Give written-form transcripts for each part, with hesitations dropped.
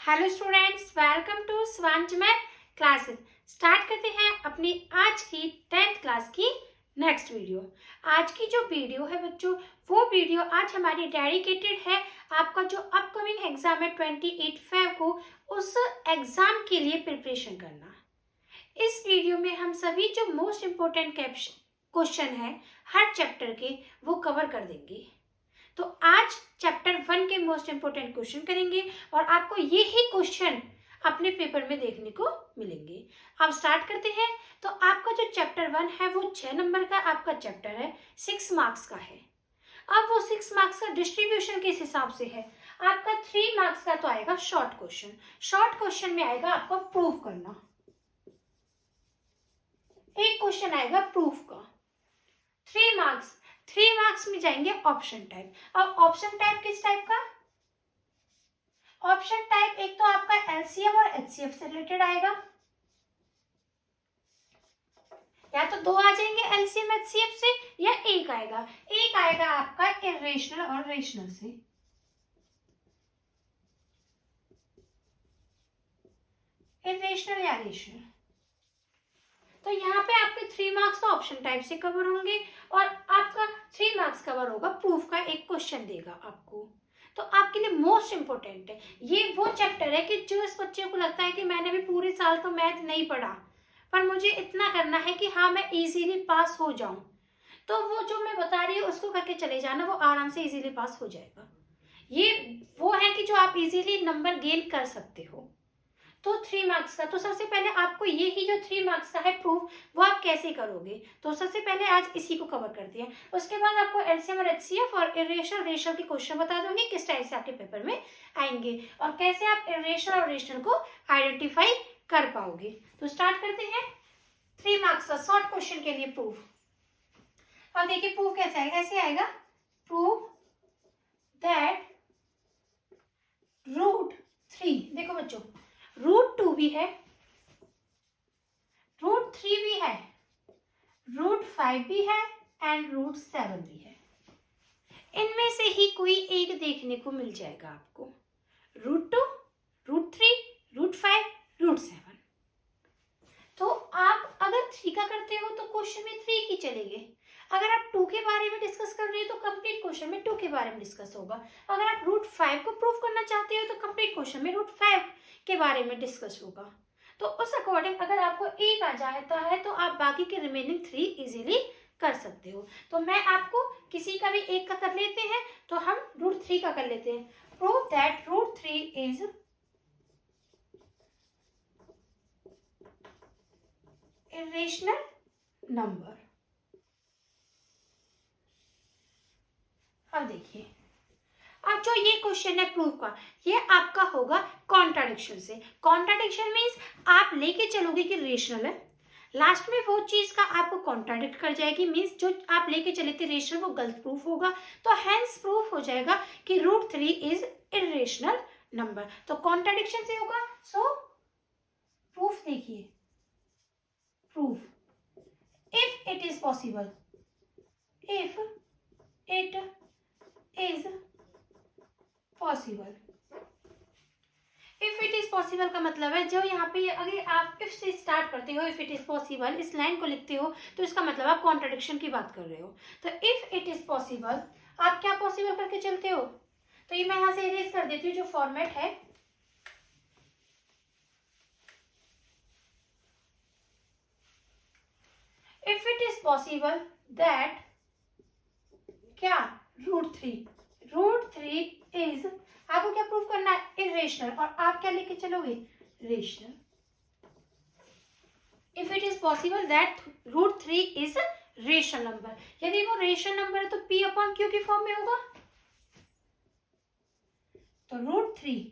Hello students, welcome to स्वांच math classes. Start करते हैं अपनी आज की 10th क्लास की नेक्स्ट वीडियो। आज की जो वीडियो है बच्चों, वो वीडियो आज हमारी डेडिकेटेड है आपका जो अपकमिंग एग्जाम है 28 फेब को, उस एग्जाम के लिए प्रिपरेशन करना। इस वीडियो में हम सभी जो मोस्ट इम्पोर्टेंट क्वेश्चन है हर चैप्टर के, वो कवर कर देंगे। तो आज चैप्टर 1 के मोस्ट इंपोर्टेंट क्वेश्चन करेंगे और आपको ये ही क्वेश्चन अपने पेपर में देखने को मिलेंगे। अब स्टार्ट करते हैं। तो आपका जो चैप्टर 1 है वो 6 नंबर का आपका चैप्टर है, 6 मार्क्स का है। अब वो 6 मार्क्स का डिस्ट्रीब्यूशन किस हिसाब से है? आपका 3 मार्क्स का तो आएगा शॉर्ट क्वेश्चन। शॉर्ट क्वेश्चन में आएगा आपको प्रूफ करना, एक क्वेश्चन आएगा प्रूफ का। 3 मार्क्स में जाएंगे ऑप्शन टाइप। अब ऑप्शन टाइप किस टाइप का? ऑप्शन टाइप एक तो आपका एलसीएम और एचसीएफ से रिलेटेड आएगा, या तो 2 आ जाएंगे एलसीएम एचसीएफ से, या एक आएगा आपका इरेशनल और रेशनल से। इरेशनल या रेशनल। तो यहाँ पे आपके 3 मार्क्स तो ऑप्शन टाइप से कवर होंगे और आपका 3 मार्क्स कवर होगा प्रूफ का, एक क्वेश्चन देगा आपको। तो आपके लिए मोस्ट इंपोर्टेंट है ये वो चैप्टर है कि जो इस बच्चे को लगता है कि मैंने भी पूरे साल तो मैथ नहीं पढ़ा, पर मुझे इतना करना है कि हाँ मैं इजीली पास हो जाऊं, तो वो जो मैं बता रही हूँ उसको करके चले जाना, वो आराम से इजीली पास हो जाएगा। ये वो है कि जो आप इजीली नंबर गेन कर सकते हो। तो 3 मार्क्स का, तो सबसे पहले आपको ये ही जो 3 मार्क्स का है प्रूफ, वो आप कैसे करोगे? तो सबसे पहले आज इसी को कवर करते हैं। उसके बाद आपको एलसीएम और एचसीएफ और इरेशनल रेशनल के क्वेश्चन बता दूंगी किस टाइप से आपके पेपर में आएंगे और कैसे आप इरेशनल और रेशनल को आइडेंटिफाई कर पाओगे। तो स्टार्ट करते हैं 3 मार्क्स का शॉर्ट क्वेश्चन के लिए प्रूफ। अब देखिए प्रूफ कैसे आएगा, ऐसे आएगा, प्रूफ दैट √3, देखो बच्चों √2 भी है, √3 भी है, √5 भी है एंड √7 भी है। इनमें से ही कोई एक देखने को मिल जाएगा आपको, √2, √3, √5, √7। तो आप अगर 3 का करते हो तो क्वेश्चन में 3 की चलेंगे। अगर आप 2 के बारे में डिस्कस कर रहे हो तो कंप्लीट क्वेश्चन में 2 के बारे में डिस्कस होगा। अगर आप √5 को प्रूव करना चाहते हो तो कंप्लीट क्वेश्चन में √5 के बारे में डिस्कस होगा। तो उस अकॉर्डिंग अगर आपको एक आ जाता है तो आप बाकी के रिमेनिंग 3 इजीली कर सकते हो। तो मैं आपको किसी का भी एक का कर लेते हैं, तो हम √3 का कर लेते हैं। Prove that √3 is irrational number. अब देखिए, अब जो ये क्वेश्चन है प्रूफ का, ये आपका होगा कॉन्ट्राडिक्शन से। कॉन्ट्राडिक्शन मीन्स आप लेके चलोगे कि रेशनल है, लास्ट में वो चीज का आपको कॉन्ट्राडिक्ट कर जाएगी, मीन्स जो आप लेके चले थे रेशनल वो गलत प्रूफ होगा। तो हेंस प्रूफ हो जाएगा कि √3 इज इरेशनल नंबर। तो कॉन्ट्राडिक्शन से होगा। सो प्रूफ देखिए, proof if it is possible, if it is possible. If it is possible का मतलब है जो यहाँ पे अगर आप इफ से स्टार्ट करते हो, इफ इट इज पॉसिबल इस लाइन को लिखते हो तो इसका मतलब आप कॉन्ट्रडिक्शन की बात कर रहे हो। तो इफ इट इज पॉसिबल आप क्या पॉसिबल करके चलते हो? तो ये मैं यहाँ से इरेज कर देती हूँ जो फॉर्मेट है। If it is possible that क्या √3 इज, आपको क्या प्रूव करना है? इरेशनल। और आप क्या लेके चलोगे? Rational. If it is possible that √3 is rational number. यदि वो रेशनल नंबर है तो P/Q की फॉर्म में होगा। तो √3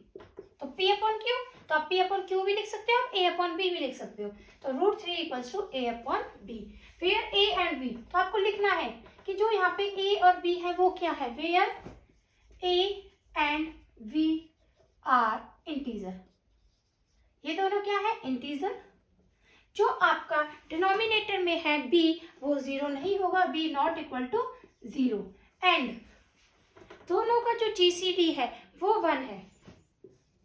तो P/Q, तो आप P/Q भी लिख सकते हो, A/B भी लिख सकते हो। तो √3 equals to A/B। Where A and B, तो आपको लिखना है कि जो यहाँ पे A और B है वो क्या है? Where A and B are integer. ये दोनों क्या है? इंटीजर। जो आपका डिनोमिनेटर में है b वो 0 नहीं होगा, b not equal to 0। And दोनों का जो GCD है वो 1 है,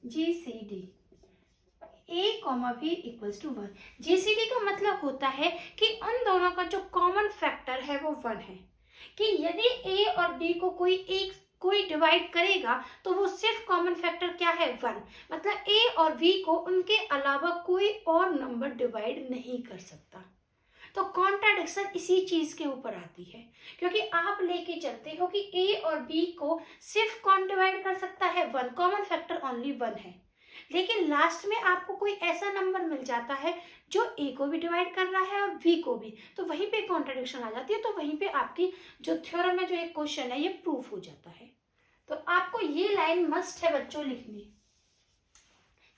GCD A, B equals to 1। GCD का मतलब होता है कि उन दोनों का जो कॉमन फैक्टर है वो 1 है, कि यदि A और B को कोई डिवाइड करेगा तो वो सिर्फ कॉमन फैक्टर क्या है 1, मतलब A और B को उनके अलावा कोई और नंबर डिवाइड नहीं कर सकता। तो कॉन्ट्राडिक्शन इसी चीज के ऊपर आती है, क्योंकि आप लेके चलते हो कि A और B को सिर्फ कौन डिवाइड कर सकता है 1, कॉमन फैक्टर ओनली 1 है, लेकिन लास्ट में आपको कोई ऐसा नंबर मिल जाता है जो A को भी डिवाइड कर रहा है और B को भी, तो वहीं पे कॉन्ट्राडिक्शन आ जाती है। तो वहीं पे आपकी जो थ्योरम में जो एक क्वेश्चन है ये प्रूफ हो जाता है। तो आपको ये लाइन मस्ट है बच्चों लिखनी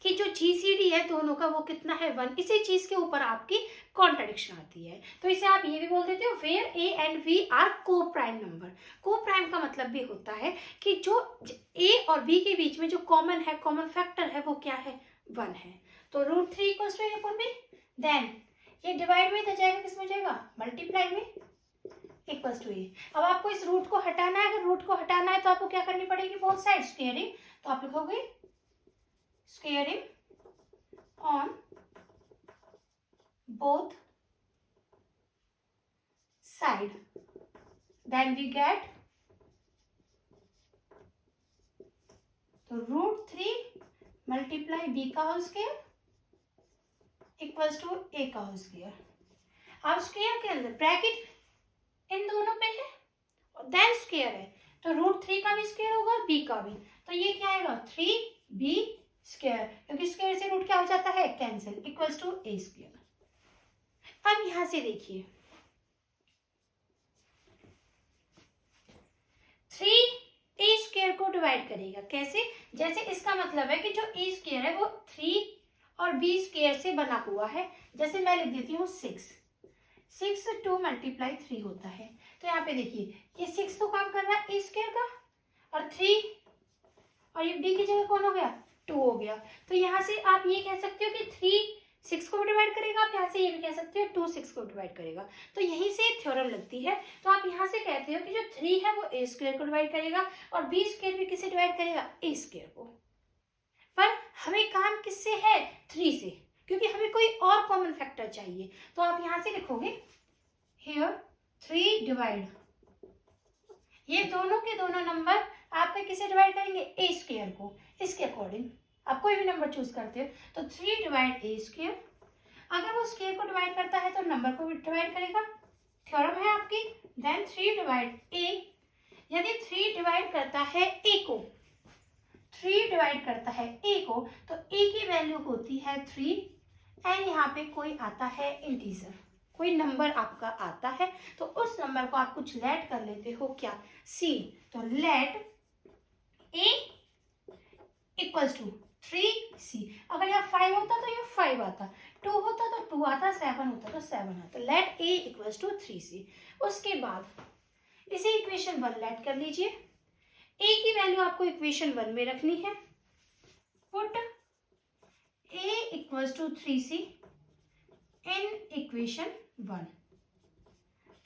कि जो GCD है दोनों का वो कितना है 1, इसी चीज के ऊपर आपकी कॉन्ट्राडिक्शन आती है। तो इसे आप ये भी बोल देते हो where A and B are coprime number. Coprime का मतलब भी होता है कि जो A और B के बीच में जो कॉमन है, कॉमन फैक्टर है, वो क्या है 1 है। तो √3 equals to A upon B, then ये डिवाइड में इधर जाएगा, किस में जाएगा मल्टीप्लाई में, इक्वल्स टू A। अब आपको इस रूट को हटाना है, अगर रूट को हटाना है तो आपको क्या करनी पड़ेगी, बोथ साइड स्क्वायरिंग, तो आप लिखोगे squaring on both side, then we get तो √3 मल्टीप्लाई B का whole square equals to A का होल स्क्वायर। अब स्क्वायर के अंदर ब्रैकेट इन दोनों पे है, देन स्क्वायर है, तो √3 का भी स्क्वायर होगा, B का भी, तो ये क्या आएगा 3B स्क्वायर, क्योंकि स्क्वायर से रूट क्या हो जाता है cancel, equals to A square. अब यहां से देखिए 3A स्क्वायर को डिवाइड करेगा कैसे, जैसे इसका मतलब है कि जो A स्क्वायर है वो 3 और B स्क्वायर से बना हुआ है। जैसे मैं लिख देती हूँ 6 2 मल्टीप्लाई 3 होता है, तो यहाँ पे देखिए ये 6 तो काम कर रहा है A स्क्वायर का, और 3 और ये B की जगह कौन हो गया 2 हो गया। तो यहाँ से आप ये कह सकते हो कि 3 6 को भी डिवाइड करेगा, आप यहाँ से ये भी कह सकते हो 2 6 को डिवाइड करेगा, तो यहीं से थ्योरम लगती है। तो आप यहाँ से कहते हो कि जो 3 है वो A स्क्वायर को डिवाइड करेगा और B स्क्वायर भी किससे डिवाइड करेगा A स्क्वायर को। पर हमें काम किससे है 3 से, क्योंकि हमें कोई और कॉमन फैक्टर चाहिए। तो आप यहाँ से लिखोगे हियर 3 डिवाइड, ये दोनों के दोनों नंबर आपके किसे डिवाइड करेंगे A स्क्वायर को, इसके अकॉर्डिंग आप कोई भी नंबर चूज करते हो, तो 3 डिवाइड A स्क्वायर, अगर वो स्क्वायर को डिवाइड करता है तो नंबर को भी डिवाइड करेगा, थ्योरम है आपकी। देन 3 डिवाइड A, यदि 3 डिवाइड करता है A को, 3 डिवाइड करता है A को, तो A की वैल्यू होती है 3 एंड यहाँ पे कोई आता है इंटीजर, कोई नंबर आपका आता है, तो उस नंबर को आप कुछ लेट कर लेते हो क्या C, तो late A equals to 3C। अगर यहाँ 5 होता तो ये 5 आता, 2 होता तो 2 आता, 7 होता तो 7 आता, late A equals to 3C। उसके बाद इसे इक्वेशन 1 लेट कर लीजिए, A की वैल्यू आपको इक्वेशन 1 में रखनी है, put A equals to 3C in equation 1,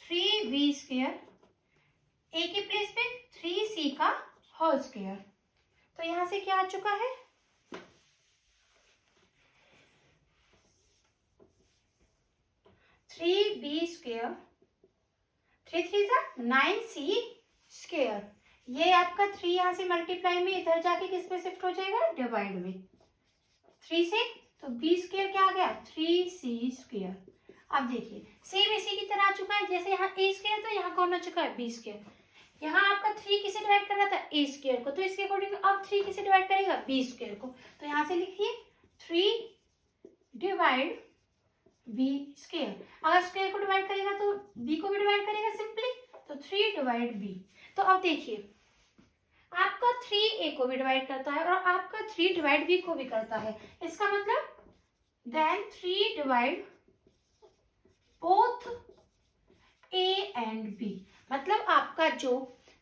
3B square, A के प्लेस पे 3C का होल स्क्वायर, तो यहां से क्या आ चुका है 3B स्क्वायर, 3 3 जा 9C स्क्वायर, ये आपका 3 यहां से मल्टीप्लाई में इधर जाके किस में शिफ्ट हो जाएगा डिवाइड में 3 से, तो B स्क्वायर क्या आ गया 3C स्क्वायर। अब देखिए सेम इसी की तरह आ चुका है, जैसे यहाँ A स्क्वायर था यहाँ कौन आ चुका है B स्क्वायर, यहाँ आपका 3 किसे डिवाइड कर रहा था A स्क्वायर को, तो इसके अकॉर्डिंग अब 3 किसे डिवाइड करेगा B स्क्वायर को, तो यहाँ से लिखिए 3 डिवाइड B स्क्वायर, अगर स्क्वायर को डिवाइड करेगा तो B को भी डिवाइड करेगा सिंपली, तो 3 डिवाइड B। तो अब देखिए आपका 3A को भी डिवाइड करता है और आपका 3 डिवाइड B को भी करता है, इसका मतलब then 3 divide both A and B, मतलब आपका जो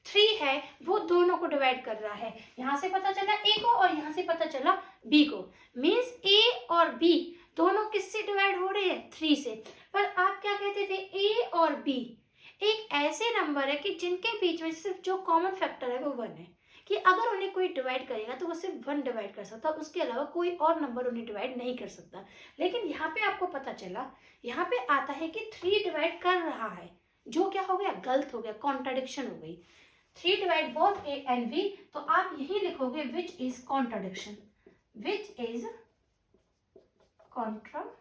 3 है वो दोनों को डिवाइड कर रहा है, यहां से पता चला A को और यहां से पता चला B को, मीन्स A और B दोनों किससे डिवाइड हो रहे हैं 3 से। पर आप क्या कहते थे A और B एक ऐसे नंबर है कि जिनके बीच में सिर्फ जो कॉमन फैक्टर है वो 1 है, कि अगर उन्हें कोई डिवाइड करेगा तो वो सिर्फ 1 डिवाइड कर सकता, उसके अलावा कोई और नंबर उन्हें डिवाइड नहीं कर सकता। लेकिन यहाँ पे आपको पता चला, यहाँ पे आता है कि 3 डिवाइड कर रहा है, जो क्या हो गया, गलत हो गया, कॉन्ट्राडिक्शन हो गई। 3 divide both A and B, तो आप यही लिखोगे which is contradiction, which is contradiction.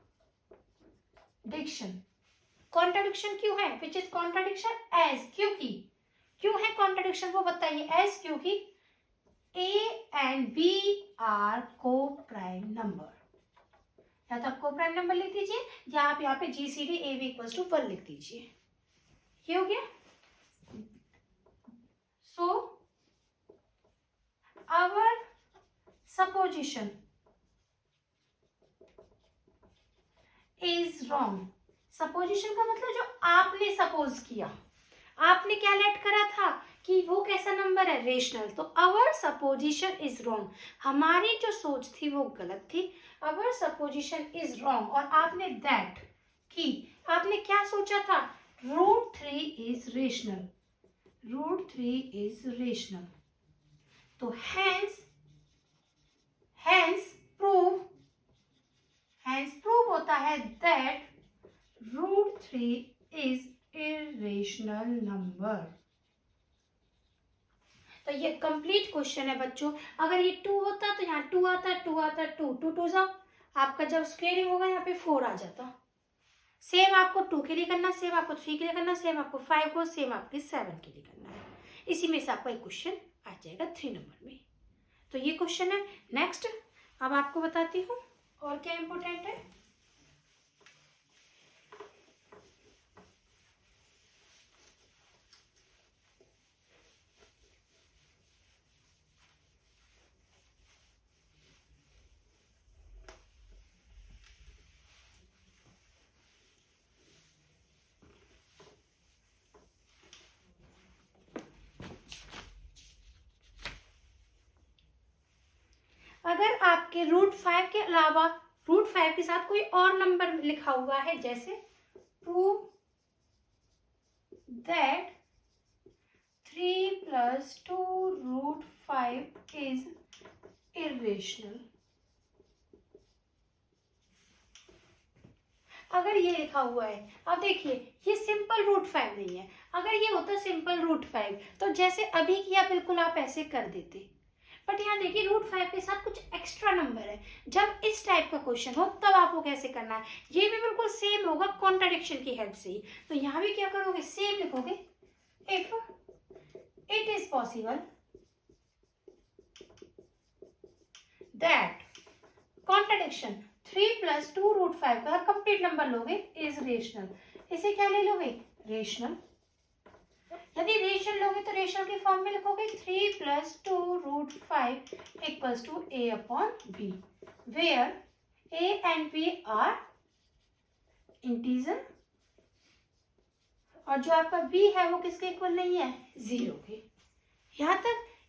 Contradiction क्यों है, विच इज कॉन्ट्राडिक्शन एज, क्योंकि क्यों है कॉन्ट्राडिक्शन वो बताइए, एज क्योंकि ए and B are coprime number, या तो आप को प्राइम नंबर लिख दीजिए या आप यहाँ पे GCD A B equals to 1 लिख दीजिए, ये हो गया। So our supposition is wrong. Supposition का मतलब जो आपने सपोज किया, आपने क्या लेट करा था कि वो कैसा नंबर है, रेशनल, तो अवर सपोजिशन इज रॉन्ग, हमारी जो सोच थी वो गलत थी, अवर सपोजिशन इज रॉन्ग। और आपने दैट की, आपने क्या सोचा था, √3 इज रेशनल, √3 इज रेशनल, तो हैंस प्रूव होता है दैट √3 इज इरेशनल नंबर। तो ये कंप्लीट क्वेश्चन है बच्चों। अगर ये 2 होता तो यहाँ 2 आता, 2 आता, 2 2 2 जाओ, आपका जब स्क्वेयरिंग होगा यहाँ पे 4 आ जाता। सेम आपको 2 के लिए करना, सेम आपको 3 के लिए करना, सेम आपको 5 को, सेम आपके 7 के लिए करना है। इसी में से आपका एक क्वेश्चन आ जाएगा 3 नंबर में। तो ये क्वेश्चन है। नेक्स्ट अब आपको बताती हूँ और क्या इंपॉर्टेंट है। अगर आपके √5 के अलावा √5 के साथ कोई और नंबर लिखा हुआ है, जैसे प्रूव दैट 3 + 2 √5 इज इरेशनल, अगर ये लिखा हुआ है, अब देखिए ये सिंपल √5 नहीं है। अगर ये होता सिंपल √5 तो जैसे अभी किया बिल्कुल आप ऐसे कर देते, बट यहाँ देखिए √5 के साथ कुछ एक्स्ट्रा नंबर है। जब इस टाइप का क्वेश्चन हो तब आपको कैसे करना है, ये भी बिल्कुल सेम होगा कॉन्ट्राडिक्शन की हेल्प से ही। तो यहाँ भी क्या करोगे, सेम लिखोगे, if it is possible that contradiction 3 + 2 √5 का कंप्लीट नंबर लोगे इज रेशनल, इसे क्या ले लोगे, रेशनल। यदि रेशनल लोगे तो रेशनल के फॉर्म में लिखोगे 3 + 2 √5 = a/b, where a and b are integer, और जो आपका b है वो किसके इक्वल नहीं है, 0 के।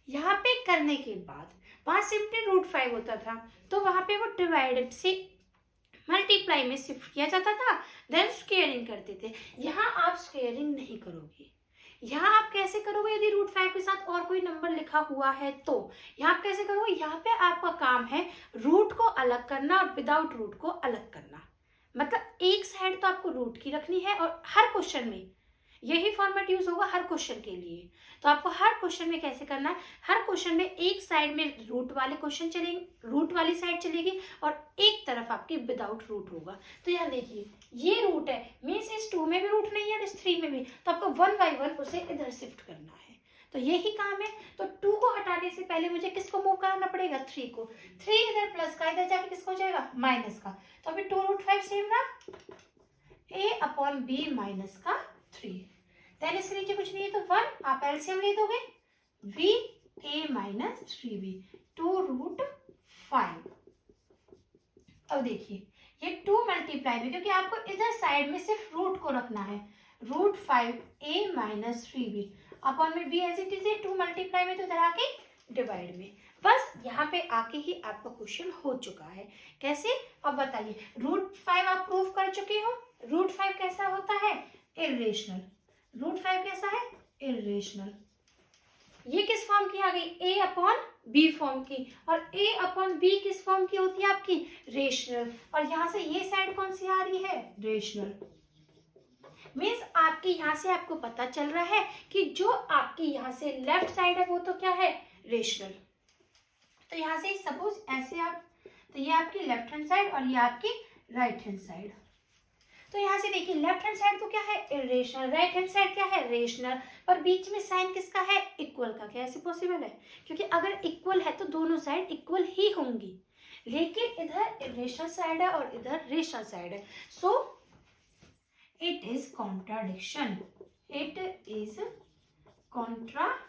यहाँ पे करने के बाद वहां सिंपली √5 होता था तो वहां पे वो डिवाइडेड से मल्टीप्लाई में शिफ्ट किया जाता था, देन स्क्वेयरिंग करते थे। यहाँ आप स्क्वेयरिंग नहीं करोगे। यहाँ आप कैसे करोगे, यदि √5 के साथ और कोई नंबर लिखा हुआ है तो यहाँ आप कैसे करोगे, यहाँ पे आपका काम है रूट को अलग करना और विदाउट रूट को अलग करना। मतलब एक साइड तो आपको रूट की रखनी है, और हर क्वेश्चन में यही फॉर्मेट यूज होगा हर क्वेश्चन के लिए। तो आपको हर क्वेश्चन में कैसे करना है, हर क्वेश्चन में एक साइड में रूट वाले क्वेश्चन चलेंगे, रूट वाली साइड चलेगी, और एक तरफ आपकी विदाउट रूट होगा। तो यहाँ देखिए ये रूट है, मीन्स इस 2 में भी रूट नहीं है, इस 3 में भी, तो आपको 1 बाय 1 उसे इधर शिफ्ट करना है। तो यही काम है। तो 2 को हटाने से पहले मुझे किसको मूव कराना पड़ेगा, 3 को। 3 इधर प्लस का, इधर जाके किसको हो जाएगा, माइनस का। तो अभी 2 √5 सेम रहा, a/b - 3, देन इसके नीचे कुछ नहीं है तो 1, आप एलसीएम ले दोगे, va - 3b 2 √5। अब देखिए ये 2 मल्टीप्लाई में, क्योंकि आपको इधर साइड में सिर्फ रूट को रखना है, √5a - 3b अपॉन में b एज इट इज है, 2 मल्टीप्लाई में तो इधर आके डिवाइड में। बस यहाँ पे आके ही आपका क्वेश्चन हो चुका है। कैसे, अब बताइए, √5 आप प्रूव कर चुके हो, √5 कैसा होता है, इरेशनल। √5 कैसा है, इरेशनल। ये किस फॉर्म की आ गई, ए अपॉन बी फॉर्म की, और ए अपॉन बी किस फॉर्म की होती है आपकी, रेशनल, और यहाँ से ये साइड कौन सी आ रही है, रेशनल। मीन्स आपकी यहाँ से आपको पता चल रहा है कि जो आपकी यहाँ से लेफ्ट साइड है वो तो क्या है, रेशनल। तो यहाँ से सपोज ऐसे आप, तो ये आपकी लेफ्ट हैंड साइड और ये आपकी राइट हैंड साइड। तो यहाँ से देखिए लेफ्ट हैंड साइड तो क्या है, इरेशनल, राइट हैंड साइड क्या है, रेशनल, पर बीच में साइन किसका है, इक्वल का। क्या ऐसे पॉसिबल है, क्योंकि अगर इक्वल है तो दोनों साइड इक्वल ही होंगी, लेकिन इधर इरेशनल साइड है और इधर रेशनल साइड है, so it is contradiction, it is contradiction.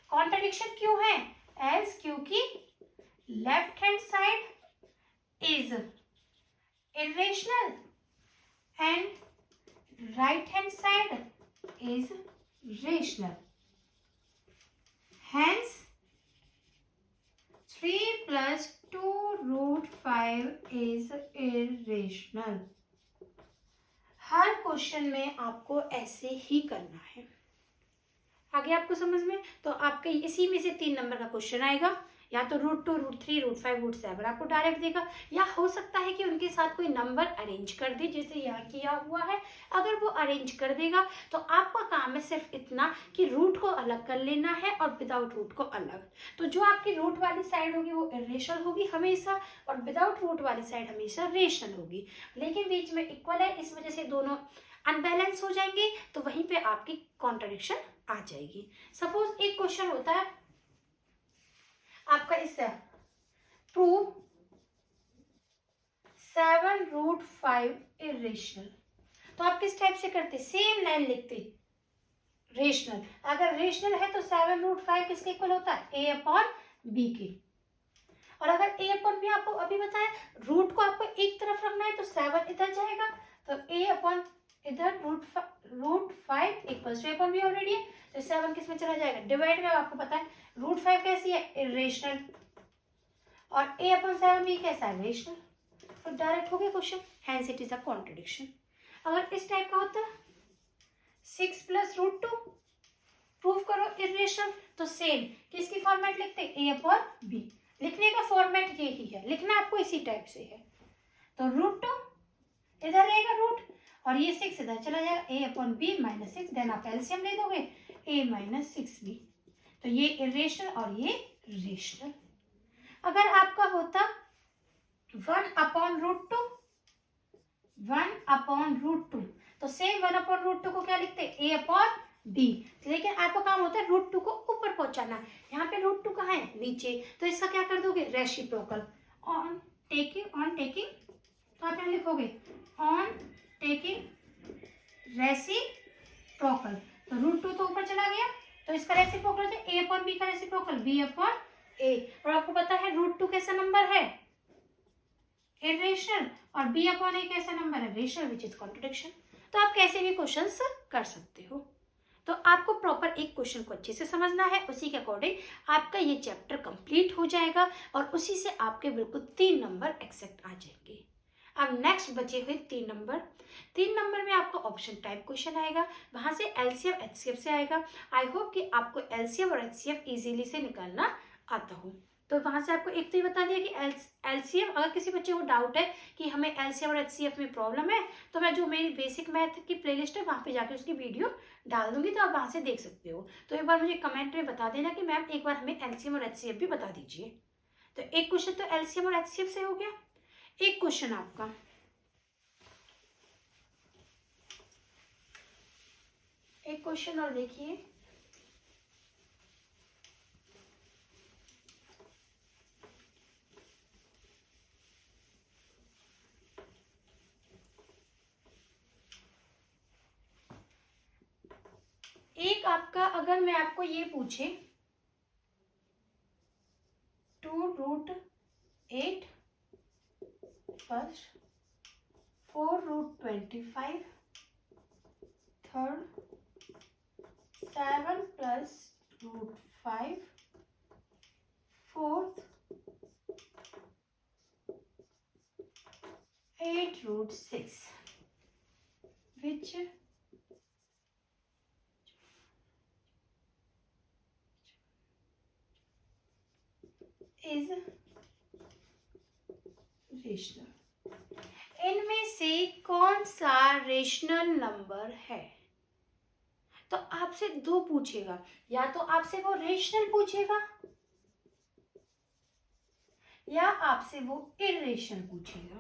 Contradiction क्यों है, एज क्योंकि left hand side is irrational and right hand side is rational. Hence 3 plus 2 root 5 is irrational. Her question में आपको ऐसे ही करना है। आगे आपको समझ में, तो आपके इसी में से 3 नंबर का क्वेश्चन आएगा, या तो √2, √3, √5, √7 आपको डायरेक्ट देगा, या हो सकता है कि उनके साथ कोई नंबर अरेंज कर दे, जैसे यहाँ किया हुआ है। अगर वो अरेंज कर देगा तो आपका काम है सिर्फ इतना कि रूट को अलग कर लेना है और विदाउट रूट को अलग। तो जो आपकी रूट वाली साइड होगी वो इरेशनल होगी हमेशा, और विदाउट रूट वाली साइड हमेशा रेशनल होगी, लेकिन बीच में इक्वल है, इस वजह से दोनों अनबैलेंस हो जाएंगे, तो वहीं पे आपकी कॉन्ट्रडिक्शन आ जाएगी। सपोज एक क्वेश्चन होता है आपका, इससे प्रूव 7√5 इरेशनल, तो आप किस टाइप से करते, सेम लाइन लिखते, रेशनल। अगर रेशनल है तो 7√5 किसके इक्वल होता है, ए अपॉन बी के, और अगर ए अपॉन बी आपको अभी बताया रूट को आपको एक तरफ रखना है तो 7 इधर जाएगा, तो ए अपॉन इधर √5 equals to A upon B already है, तो 7 किस में चला जाएगा, डिवाइड में। आपको पता है √5 कैसी है, इरेशनल, और ए अपॉन 7 भी कैसा है, रेशनल, तो डायरेक्ट हो गया question, hence it is a contradiction. अगर इस टाइप का होता 6 प्लस √2 प्रूव करो इरेशनल, तो सेम किसकी फॉर्मेट लिखते, ए अपॉन बी, लिखने का फॉर्मेट यही है, लिखना आपको इसी टाइप से है। तो √2 इधर रहेगा रूट, और ये 6 इधर चला जाएगा, ए अपॉन बी -6, देन आप एलसीएम ले दोगे, a -6b, तो ये इरेशनल और ये रेशनल। अगर आपका होता 1/√2, 1/√2, तो सेम 1/√2 को क्या लिखते, ए अपॉन बी, लेकिन आपका काम होता है √2 को ऊपर पहुंचाना, यहाँ पे √2 कहाँ है, नीचे, तो इसका क्या कर दोगे, रेसिप्रोकल, ऑन टेकिंग, तो आप यहाँ लिखोगे ऑन टेकिंग रेसिप्रोकल, तो √2 तो ऊपर चला गया, तो इसका रेसिप्रोकल है ए अपॉन बी का रेसिप्रोकल बी अपॉन ए, और आपको पता है √2 कैसा नंबर है, इरेशनल, और बी अपॉन ए कैसा नंबर है, रेशनल, विच इज कॉन्ट्रडिक्शन। तो आप कैसे भी क्वेश्चंस कर सकते हो। तो आपको प्रॉपर एक क्वेश्चन को अच्छे से समझना है, उसी के अकॉर्डिंग आपका ये चैप्टर कंप्लीट हो जाएगा, और उसी से आपके बिल्कुल 3 नंबर एक्सेक्ट आ जाएंगे। अब नेक्स्ट बचे हुए 3 नंबर में आपको ऑप्शन टाइप क्वेश्चन आएगा, वहां से एलसीएम एचसीएफ से आएगा। आई होप कि आपको एलसीएम और एचसीएफ इजीली से निकालना आता हो। तो वहां से आपको एक तो ये बता दिया कि एलसीएम, अगर किसी बच्चे को डाउट है कि हमें एलसीएम और एचसीएफ में प्रॉब्लम है, तो मैं जो मेरी बेसिक मैथ की प्लेलिस्ट है वहां पे जाके उसकी वीडियो डाल दूंगी, तो आप वहां से देख सकते हो। तो एक बार मुझे कमेंट में बता देना कि मैम एक बार हमें एलसीएम और एचसीएफ भी बता दीजिए। तो एक क्वेश्चन तो एलसीएम और एचसीएफ से हो गया। एक क्वेश्चन आपका एक क्वेश्चन और देखिए, एक आपका, अगर मैं आपको ये पूछे 2√8 first, 4√25 third, 7 plus √5 fourth, 8√6, which is rational. इनमें से कौन सा रेशनल नंबर है? तो आपसे दो पूछेगा, या तो आपसे वो रेशनल पूछेगा या आपसे वो इरेशनल पूछेगा।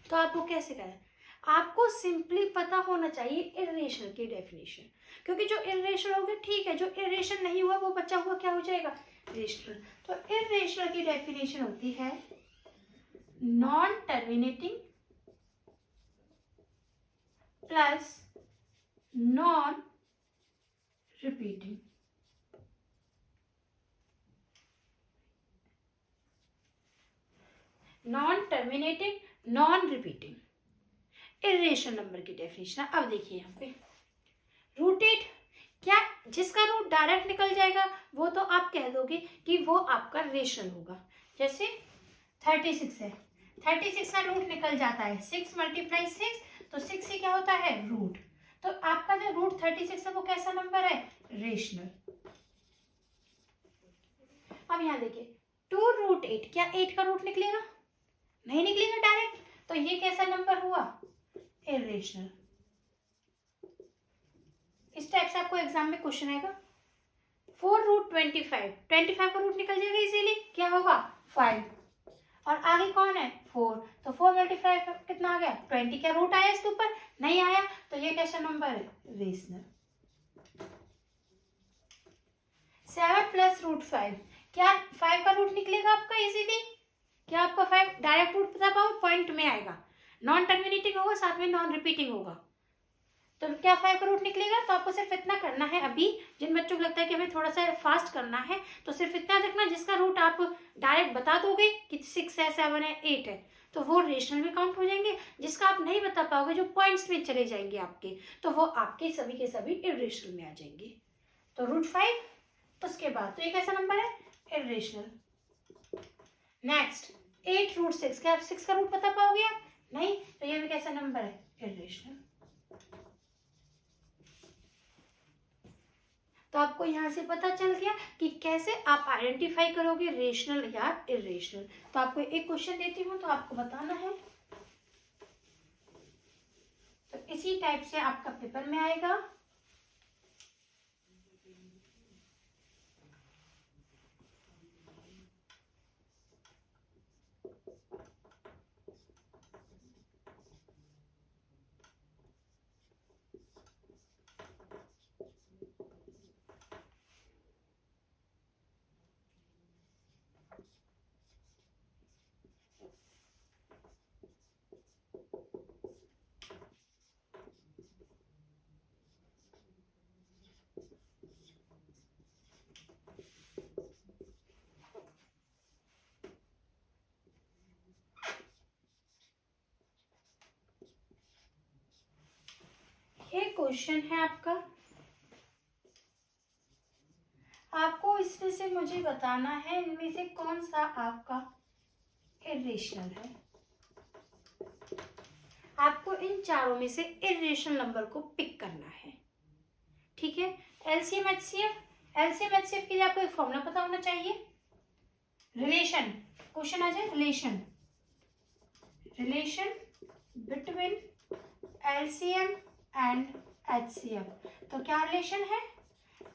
तो आपको कैसे करें? आपको सिंपली पता होना चाहिए इरेशनल की डेफिनेशन, क्योंकि जो इरेशनल हो गया ठीक है, जो इरेशनल नहीं हुआ वो बचा हुआ क्या हो जाएगा? रेशनल। तो इरेशनल की डेफिनेशन होती है non terminating plus non repeating. Non terminating, non repeating irrational number की डेफिनेशन। अब देखिए यहाँ पे रूटेड, क्या जिसका रूट डायरेक्ट निकल जाएगा वो तो आप कह दोगे कि वो आपका रेशनल होगा। जैसे 36 है, 36 का रूट निकल जाता है 6 × 6, तो 6 ही क्या होता है? रूट। तो आपका जो रूट 36 है वो कैसा नंबर है? रेशनल। अब यहाँ देखिए 2√8, क्या 8 का रूट निकलेगा? नहीं निकलेगा डायरेक्ट, तो ये कैसा नंबर हुआ? इरेशनल। इस टाइप से आपको एग्जाम में क्वेश्चन आएगा। 4√25, 25 का रूट निकल जाएगा इजीली, क्या होगा? 5। और आगे कौन है? 4, तो 4 × 5 कितना आ गया? 20। क्या रूट आया इसके ऊपर? नहीं आया, तो ये कैसा नंबर है? रेशनल। 7 + √5, क्या 5 का रूट निकलेगा आपका इजीली? क्या आपका 5 डायरेक्ट रूट बता पाओ? पॉइंट में आएगा, नॉन टर्मिनेटिंग होगा, साथ में नॉन रिपीटिंग होगा, तो क्या 5 का रूट निकलेगा? तो आपको सिर्फ इतना करना है। अभी जिन बच्चों को लगता है कि हमें थोड़ा सा फास्ट करना है, तो सिर्फ इतना देखना, जिसका रूट आप डायरेक्ट बता दोगे कि 6 है, 7 है, 8 है, तो वो रेशनल में काउंट हो जाएंगे। जिसका आप नहीं बता पाओगे, जो पॉइंट्स में चले जाएंगे आपके, तो वो आपके सभी के सभी इरेशनल में आ जाएंगे। तो √5, उसके बाद तो ये कैसा नंबर है? इरेशनल। नेक्स्ट 8√6, क्या 6 का रूट बता पाओगे आप? नहीं, तो ये भी कैसा नंबर है? इरेशनल। तो आपको यहाँ से पता चल गया कि कैसे आप आइडेंटिफाई करोगे रेशनल या इरेशनल। तो आपको एक क्वेश्चन देती हूँ, तो आपको बताना है। तो इसी टाइप से आपका पेपर में आएगा। ये क्वेश्चन है आपका, आपको इसमें से मुझे बताना है इनमें से कौन सा आपका इरेशनल है। आपको इन चारों में से इरेशनल नंबर को पिक करना है, ठीक है। एलसीएम एचसीएफ, एलसीएम एचसीएफ के लिए आपको एक फॉर्मूला पता होना चाहिए। रिलेशन, क्वेश्चन आ जाए, relation, relation between LCM and HCF. तो क्या रिलेशन है?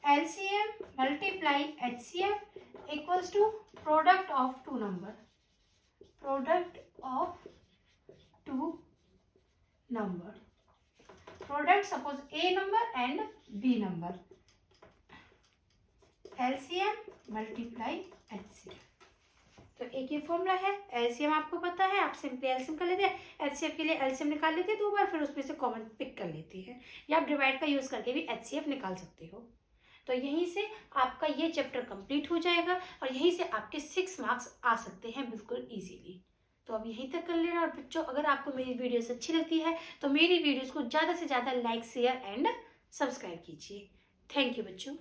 LCM multiply HCF equals to product of two number. Product of two number. Product suppose A number and B number. LCM multiply HCF. तो एक ये formula है। LCM आपको पता है, आप सिंपली LCM कर लेते हैं, HCF के लिए LCM निकाल लेते हैं 2 बार, फिर उसमें से कॉमन पिक कर लेते हैं, या आप डिवाइड का यूज करके भी HCF निकाल सकते हो। तो यहीं से आपका ये चैप्टर कंप्लीट हो जाएगा और यहीं से आपके 6 मार्क्स आ सकते हैं बिल्कुल इजीली। तो अब यहीं तक कर लेना। और बच्चों, अगर आपको मेरी वीडियोस अच्छी लगती है तो मेरी वीडियोस को ज़्यादा से ज़्यादा लाइक, शेयर एंड सब्सक्राइब कीजिए। थैंक यू बच्चों।